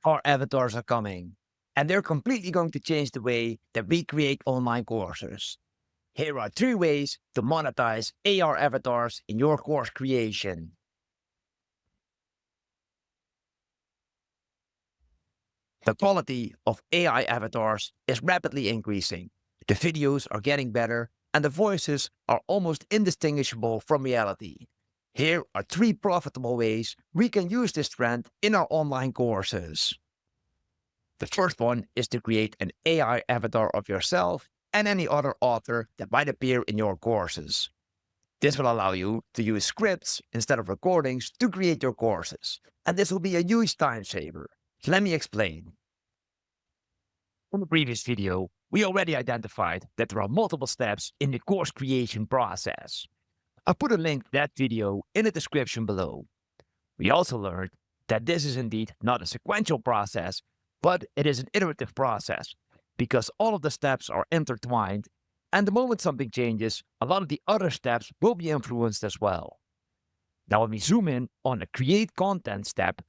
Our avatars are coming, and they're completely going to change the way that we create online courses. Here are 3 ways to monetize AR avatars in your course creation. The quality of AI avatars is rapidly increasing. The videos are getting better, and the voices are almost indistinguishable from reality. Here are 3 profitable ways we can use this trend in our online courses. The first one is to create an AI avatar of yourself and any other author that might appear in your courses. This will allow you to use scripts instead of recordings to create your courses, and this will be a huge time saver. Let me explain. In the previous video, we already identified that there are multiple steps in the course creation process. I put a link to that video in the description below. We also learned that this is indeed not a sequential process, but it is an iterative process because all of the steps are intertwined, and the moment something changes, a lot of the other steps will be influenced as well. Now, when we zoom in on the create content step,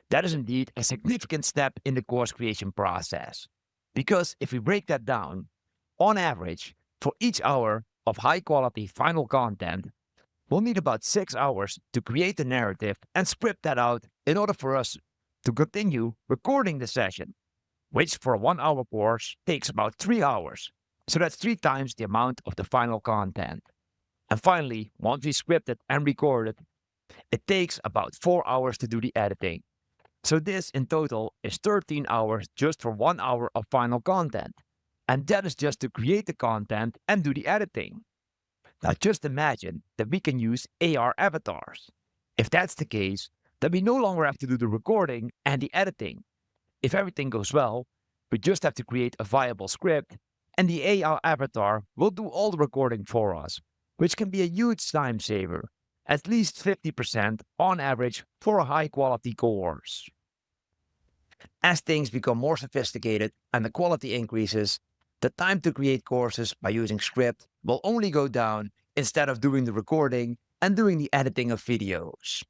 that is indeed a significant step in the course creation process. Because if we break that down, on average, for each hour of high quality final content, we'll need about 6 hours to create the narrative and script that out in order for us to continue recording the session, which for a 1 hour course takes about 3 hours. So that's 3 times the amount of the final content. And finally, once we script it and record it, it takes about 4 hours to do the editing. So this in total is 13 hours just for 1 hour of final content. And that is just to create the content and do the editing. Now just imagine that we can use AR avatars. If that's the case, then we no longer have to do the recording and the editing. If everything goes well, we just have to create a viable script and the AR avatar will do all the recording for us, which can be a huge time saver, at least 50% on average for a high quality course. As things become more sophisticated and the quality increases, the time to create courses by using script will only go down instead of doing the recording and doing the editing of videos.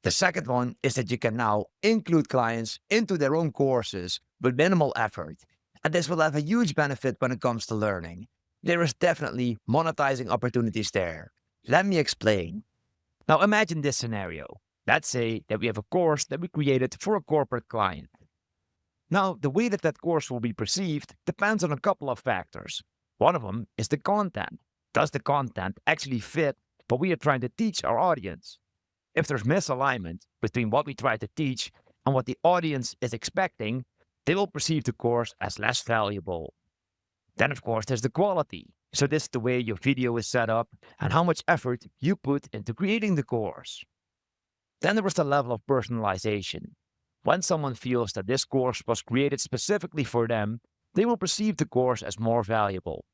The second one is that you can now include clients into their own courses with minimal effort, and this will have a huge benefit when it comes to learning. There is definitely monetizing opportunities there. Let me explain. Now imagine this scenario. Let's say that we have a course that we created for a corporate client. Now, the way that that course will be perceived depends on a couple of factors. One of them is the content. Does the content actually fit what we are trying to teach our audience? If there's misalignment between what we try to teach and what the audience is expecting, they will perceive the course as less valuable. Then, of course, there's the quality. So this is the way your video is set up and how much effort you put into creating the course. Then there was the level of personalization. When someone feels that this course was created specifically for them, they will perceive the course as more valuable.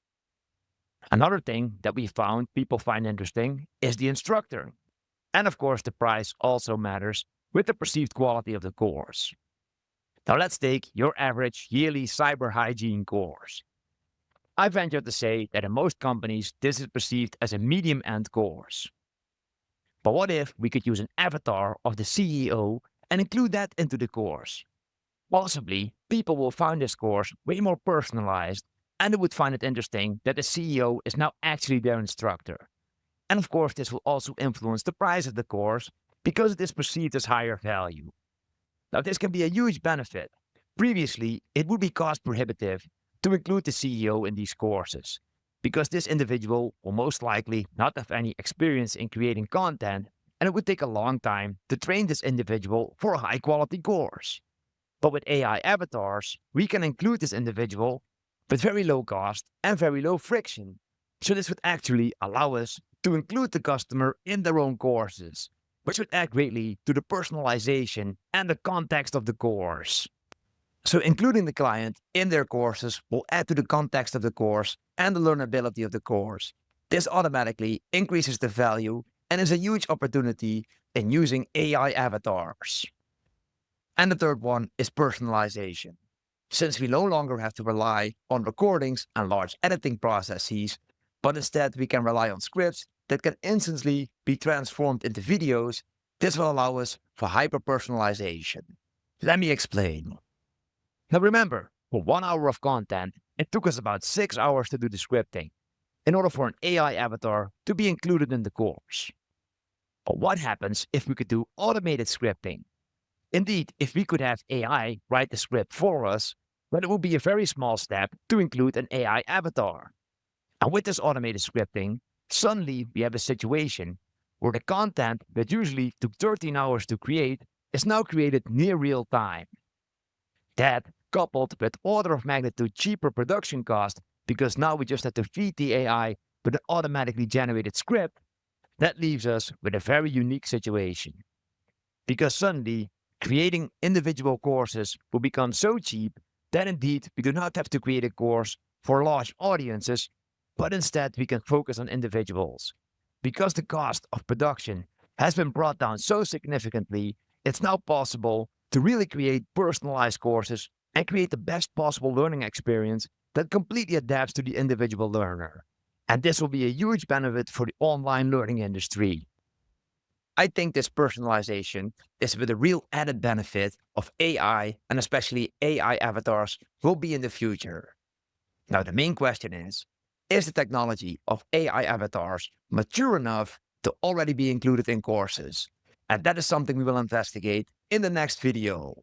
Another thing that we found people find interesting is the instructor. And of course, the price also matters with the perceived quality of the course. Now let's take your average yearly cyber hygiene course. I venture to say that in most companies, this is perceived as a medium-end course. But what if we could use an avatar of the CEO and include that into the course? Possibly, people will find this course way more personalized and they would find it interesting that the CEO is now actually their instructor. And of course, this will also influence the price of the course because it is perceived as higher value. Now, this can be a huge benefit. Previously, it would be cost prohibitive to include the CEO in these courses because this individual will most likely not have any experience in creating content and it would take a long time to train this individual for a high quality course. But with AI avatars, we can include this individual with very low cost and very low friction. So this would actually allow us to include the customer in their own courses, which would add greatly to the personalization and the context of the course. So including the client in their courses will add to the context of the course and the learnability of the course. This automatically increases the value and is a huge opportunity in using AI avatars. And the third one is personalization. Since we no longer have to rely on recordings and large editing processes, but instead we can rely on scripts that can instantly be transformed into videos, this will allow us for hyper-personalization. Let me explain. Now remember, for 1 hour of content, it took us about 6 hours to do the scripting in order for an AI avatar to be included in the course. But what happens if we could do automated scripting? Indeed, if we could have AI write the script for us, then it would be a very small step to include an AI avatar. And with this automated scripting, suddenly we have a situation where the content that usually took 13 hours to create is now created near real time. That, coupled with order of magnitude cheaper production cost, because now we just have to feed the AI with an automatically generated script, that leaves us with a very unique situation. Because suddenly, creating individual courses will become so cheap that indeed we do not have to create a course for large audiences, but instead we can focus on individuals. Because the cost of production has been brought down so significantly, it's now possible to really create personalized courses and create the best possible learning experience that completely adapts to the individual learner. And this will be a huge benefit for the online learning industry. I think this personalization is with a real added benefit of AI and especially AI avatars will be in the future. Now, the main question is the technology of AI avatars mature enough to already be included in courses? And that is something we will investigate in the next video.